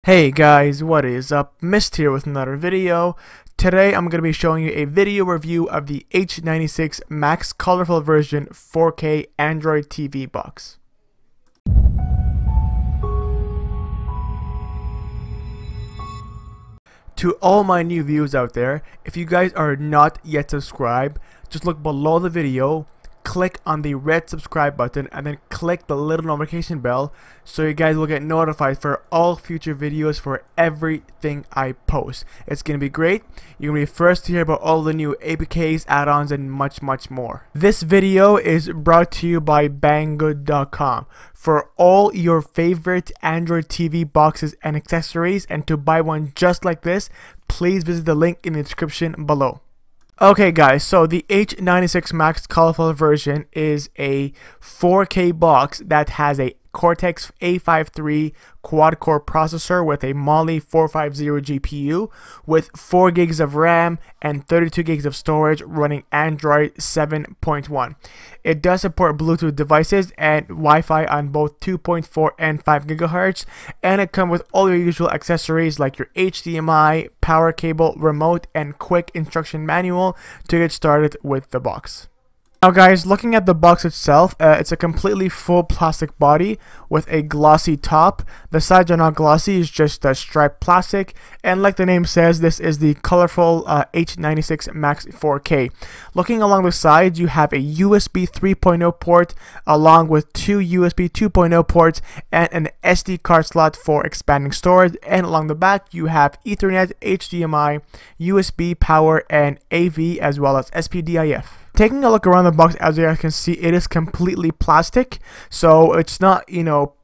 Hey guys, what is up? Mist here with another video. Today I'm going to be showing you a video review of the H96 Max Colorful version 4K Android TV box. To all my new viewers out there, if you guys are not yet subscribed, just look below the video, click on the red subscribe button, and then click the little notification bell so you guys will get notified for all future videos for everything I post. It's gonna be great. You're gonna be first to hear about all the new APKs, add-ons, and much more. This video is brought to you by Banggood.com for all your favorite Android TV boxes and accessories, and to buy one just like this, please visit the link in the description below. Okay guys, so the H96 Max Colorful version is a 4K box that has a Cortex A53 quad-core processor with a Mali 450 GPU with 4 gigs of RAM and 32 gigs of storage running Android 7.1. It does support Bluetooth devices and Wi-Fi on both 2.4 and 5 GHz, and it comes with all your usual accessories like your HDMI, power cable, remote, and quick instruction manual to get started with the box. Now guys, looking at the box itself, it's a completely full plastic body with a glossy top. The sides are not glossy, it's just striped plastic, and like the name says, this is the colorful H96 Max 4K. Looking along the sides, you have a USB 3.0 port along with two USB 2.0 ports and an SD card slot for expanding storage, and along the back you have Ethernet, HDMI, USB power, and AV, as well as SPDIF. Taking a look around the box, as you guys can see, it is completely plastic, so it's not,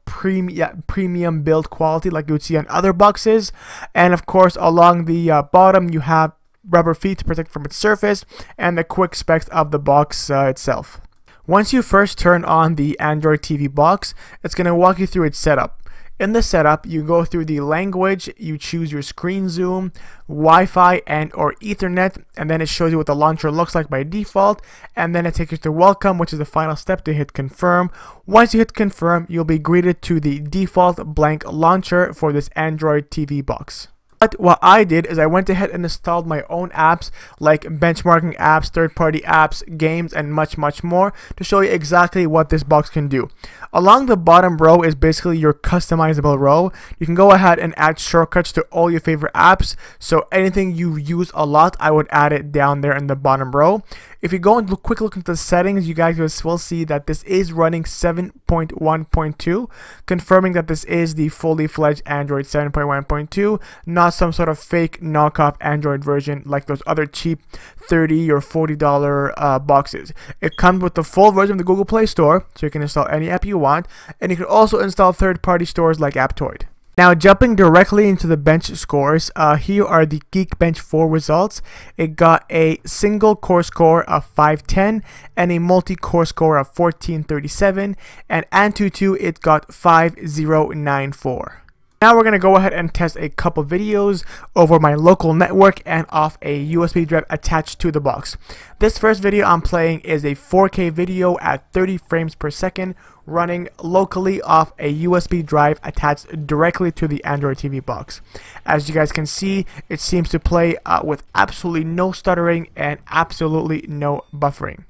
premium build quality like you would see on other boxes. And of course, along the bottom, you have rubber feet to protect from its surface, and the quick specs of the box itself. Once you first turn on the Android TV box, it's going to walk you through its setup. In the setup, you go through the language, you choose your screen zoom, Wi-Fi, and or Ethernet, and then it shows you what the launcher looks like by default, and then it takes you to welcome, which is the final step to hit confirm. Once you hit confirm, you'll be greeted to the default blank launcher for this Android TV box. But what I did is I went ahead and installed my own apps like benchmarking apps, third-party apps, games, and much more to show you exactly what this box can do. Along the bottom row is basically your customizable row. You can go ahead and add shortcuts to all your favorite apps. So anything you use a lot, I would add it down there in the bottom row. If you go and quick look into the settings, you guys will see that this is running 7.1.2, confirming that this is the fully fledged Android 7.1.2, not some sort of fake knockoff Android version like those other cheap $30 or $40 boxes. It comes with the full version of the Google Play Store, so you can install any app you want, and you can also install third-party stores like Aptoid. Now jumping directly into the bench scores, here are the Geekbench 4 results. It got a single core score of 510 and a multi-core score of 1437, and Antutu it got 5094. Now we're going to go ahead and test a couple videos over my local network and off a USB drive attached to the box. This first video I'm playing is a 4K video at 30 frames per second running locally off a USB drive attached directly to the Android TV box. As you guys can see, it seems to play with absolutely no stuttering and absolutely no buffering.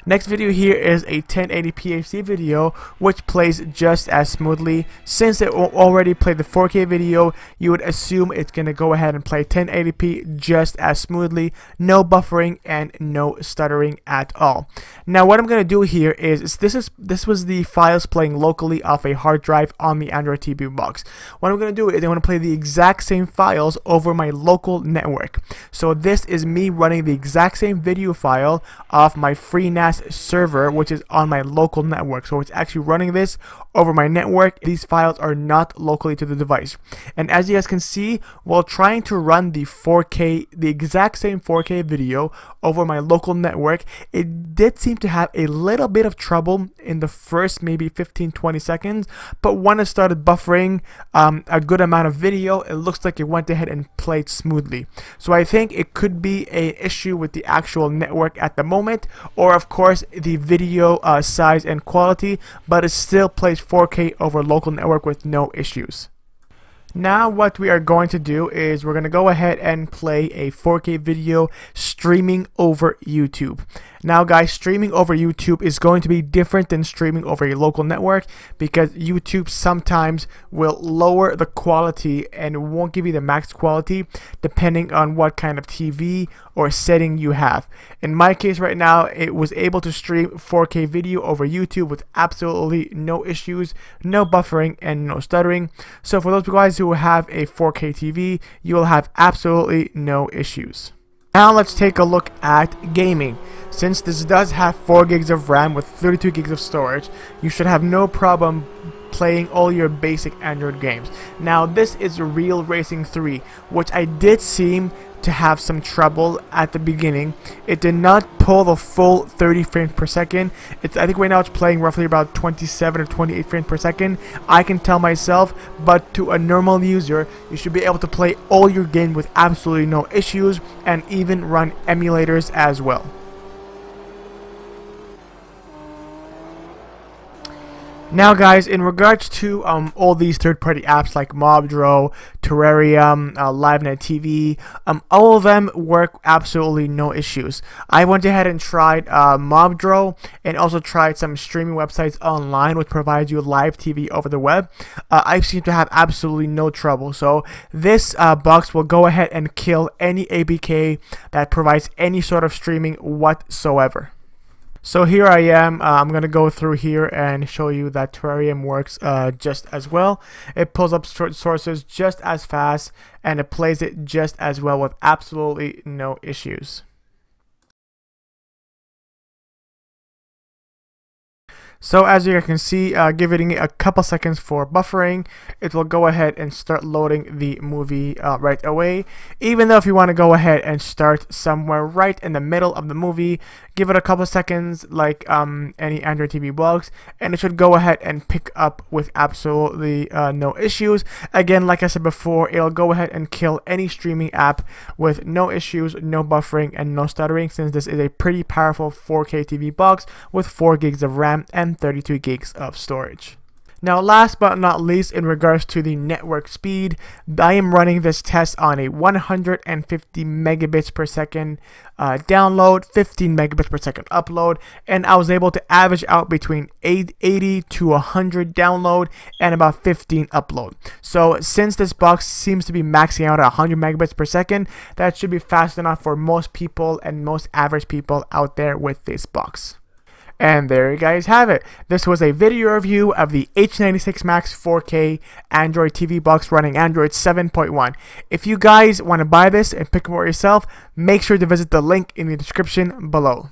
Next video here is a 1080p HD video which plays just as smoothly. Since it already played the 4K video, you would assume it's going to go ahead and play 1080p just as smoothly, no buffering and no stuttering at all. Now what I'm going to do here is this was the files playing locally off a hard drive on the Android TV box. What I'm going to do is I want to play the exact same files over my local network. So this is me running the exact same video file off my FreeNAS server, which is on my local network. So it's actually running this over my network. These files are not locally to the device. And as you guys can see, while trying to run the exact same 4K video over my local network, it did seem to have a little bit of trouble in the first maybe 15-20 seconds, but when it started buffering a good amount of video, it looks like it went ahead and played smoothly. So I think it could be an issue with the actual network at the moment, or of course the video size and quality, but it still plays 4K over local network with no issues. Now what we are going to do is we're going to go ahead and play a 4K video streaming over YouTube. Now guys, streaming over YouTube is going to be different than streaming over a local network because YouTube sometimes will lower the quality and won't give you the max quality depending on what kind of TV or setting you have. In my case right now, it was able to stream 4K video over YouTube with absolutely no issues, no buffering, and no stuttering. So for those guys who have a 4K TV, you will have absolutely no issues. Now let's take a look at gaming. Since this does have 4 gigs of RAM with 32 gigs of storage, you should have no problem playing all your basic Android games. Now this is Real Racing 3, which I did seem to have some trouble at the beginning. It did not pull the full 30 frames per second. I think right now it's playing roughly about 27 or 28 frames per second. I can tell myself, but to a normal user, you should be able to play all your games with absolutely no issues and even run emulators as well. Now guys, in regards to all these third-party apps like Mobdro, Terrarium, LiveNet TV, all of them work absolutely no issues. I went ahead and tried Mobdro and also tried some streaming websites online which provides you live TV over the web. I seem to have absolutely no trouble. So this box will go ahead and kill any APK that provides any sort of streaming whatsoever. So here I am. I'm going to go through here and show you that Terrarium works just as well. It pulls up sources just as fast and it plays it just as well with absolutely no issues. So as you can see, giving it a couple seconds for buffering, it will go ahead and start loading the movie right away. Even though if you want to go ahead and start somewhere right in the middle of the movie, give it a couple seconds like any Android TV box, and it should go ahead and pick up with absolutely no issues. Again, like I said before, it'll go ahead and kill any streaming app with no issues, no buffering, and no stuttering, since this is a pretty powerful 4K TV box with 4 gigs of RAM and 32 gigs of storage. Now last but not least, in regards to the network speed, I am running this test on a 150 megabits per second download, 15 megabits per second upload, and I was able to average out between 80 to 100 download and about 15 upload. So since this box seems to be maxing out at 100 megabits per second, that should be fast enough for most people and most average people out there with this box. And there you guys have it. This was a video review of the H96 Max 4K Android TV box running Android 7.1. If you guys want to buy this and pick it for yourself, make sure to visit the link in the description below.